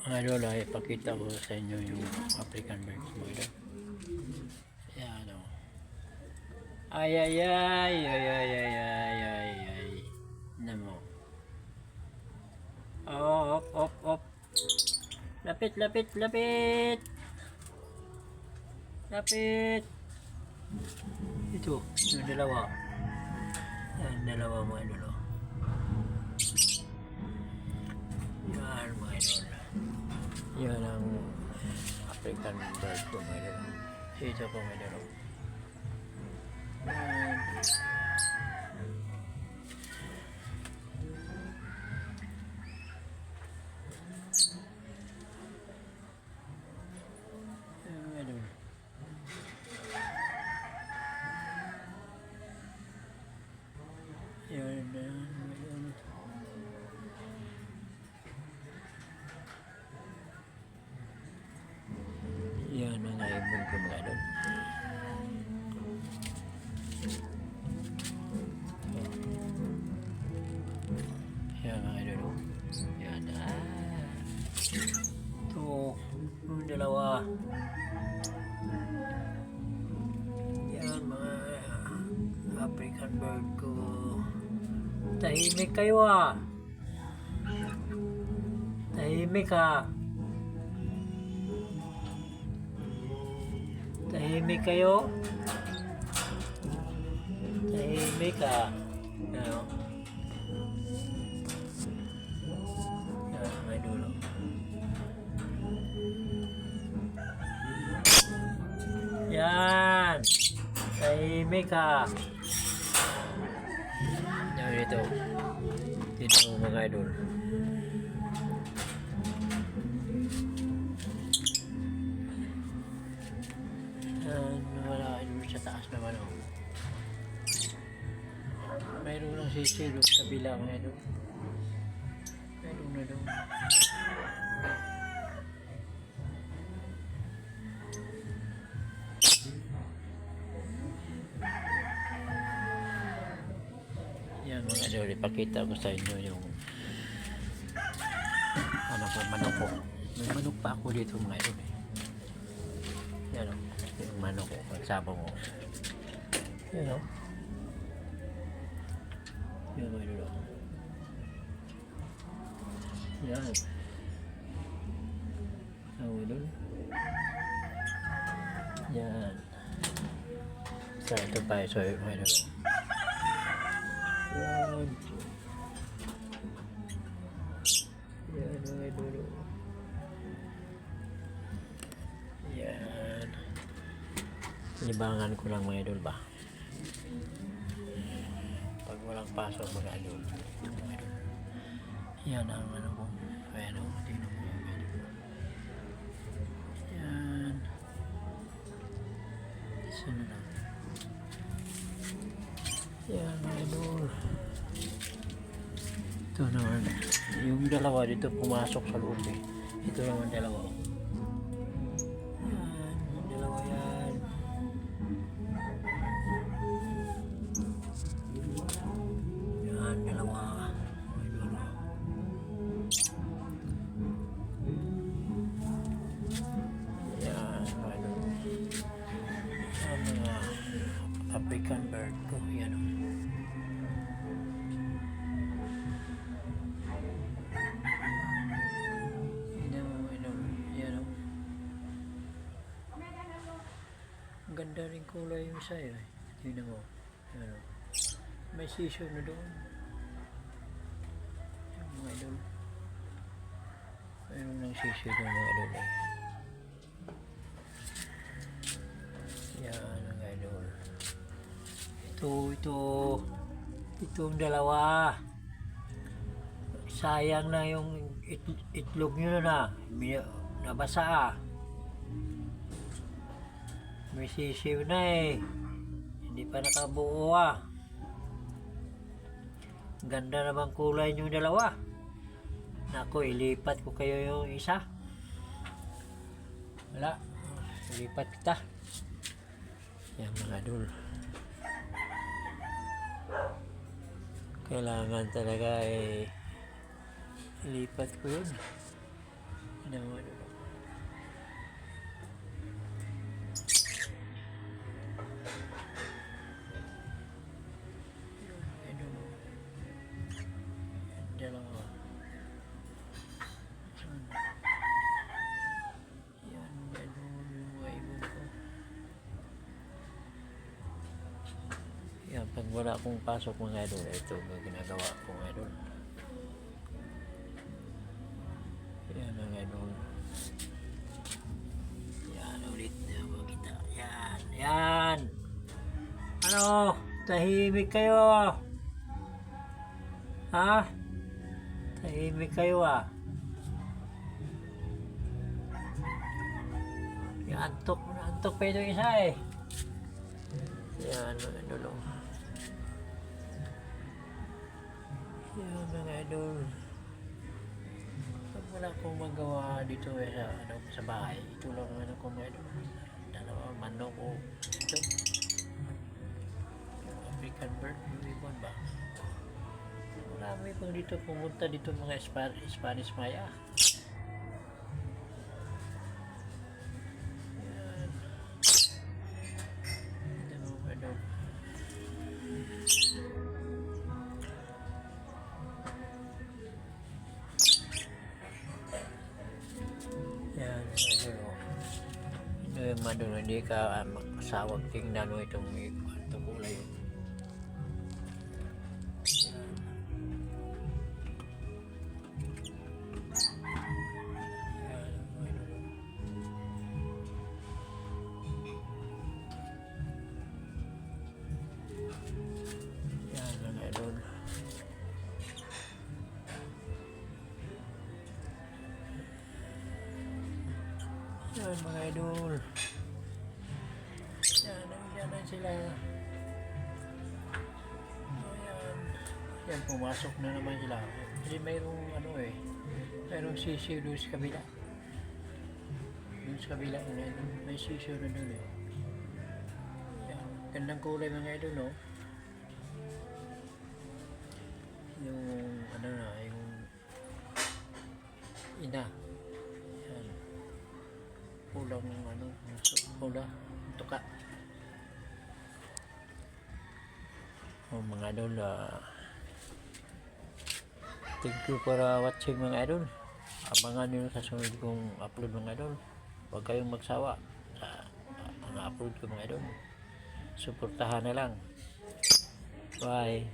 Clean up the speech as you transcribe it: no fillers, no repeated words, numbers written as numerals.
Mga idol, ay ipakita ko sa inyo yung African birds mga idol. Ayan o. Ay ay ay ay ay ay ay ay ay. Namo. Oh, op op op. Lapit lapit lapit. Lapit. Ito, yung dalawa. Yan, dalawa mga idol. Yan mga idol. Yan ang African bird ko mga idol. Ito po mga idol. Yan ang ibon ko mga idol. Yan mga idol. Yan ito yung dalawa. Yan mga African bird ko. Tahimik kayo ah. Tahimik ah. Tahimik kayo. Tahimik ah. Ano? Yan, may dulo. Yan. Tahimik ah. Yan dito. Dito mga idol. Wala idol sa taas naman oh. Mayroon lang sisilog sa bilang na doon. Mayroon na doon. Yan mga idol, ipakita ko sa inyo yung ano po, manok ko. May manok pa ako dito mga idol eh. Yan o, yung manok ko, pagsabong ko. Yan o. Yan mga idol. Yan. Ang idol. Yan. Sa ito pa, so mga idol. Yan. Yan mga idol. Yan. Libangan ko lang mga idol ba. Pag walang pasok mga idol. Yan ang ano ko. Ayan o. Tingnan mo yung mga idol. Yan. Sino na? Yan mga idol. Ito naman. Yung dalawa dito pumasok sa loob eh. Ito naman dalawa. Yan. Yung dalawa yan. Yan. Dalawa. Yan. Yan mga African bird ko. Yan o. Ganda rin kulay yung isa eh. Tingnan mo. Ano. May seashore na doon. Yung mga idol. Mayroon ng seashore ng mga idol eh. Yan ang idol. Itong dalawa. Sayang na yung itlog nyo na. Nabasa ah. May sisiw na eh. Hindi pa nakabuo ah. Ganda naman kulay nyo dalawa. Naku, ilipat ko kayo yung isa. Wala. Ilipat kita. Yan mga idol. Kailangan talaga eh ilipat ko yun. Tignan mo, idol. Idol. Dalawa. Yan, idol, yung mga ibon ko. Yan, pag wala akong pasok mga idol, ito ang ginagawa ko mga idol. Yan mga idol. Yan ulit na makita. Yan, yan. Ano? Tahimik kayo. Ha? Tahimik kayo ah. Yan, antok pa ito isa eh. Yan mga idol. Yan mga idol. Pag wala akong magawa dito sa bahay, ito lang naman ako mga idol. Dalawa, manok ko. Ito. African bird, yung ibon ba? Marami pang dito pumunta dito mga Spanish Maya. Yan. Ito mga idol. Yan, idol. Ito yung madol, hindi ka makasawag tingnan mo itong kulay. Yan mga idol. Yan mga idol. Yan na sila. Ayan. Yan, pumasok na naman sila. Kasi mayroong mayroong sisiw doon sa kabila. Doon sa kabila mga idol. May sisiw na doon eh. Yan. Gandang kulay mga idol, no? Yung yung ina. Yan. Pulang pula, tuka. Mga idol, thank you for watching mga idol. Abangan nyo sa sunod kong upload mga idol. Huwag kayong magsawa sa mga upload ko mga idol. Suportahan na lang. Bye.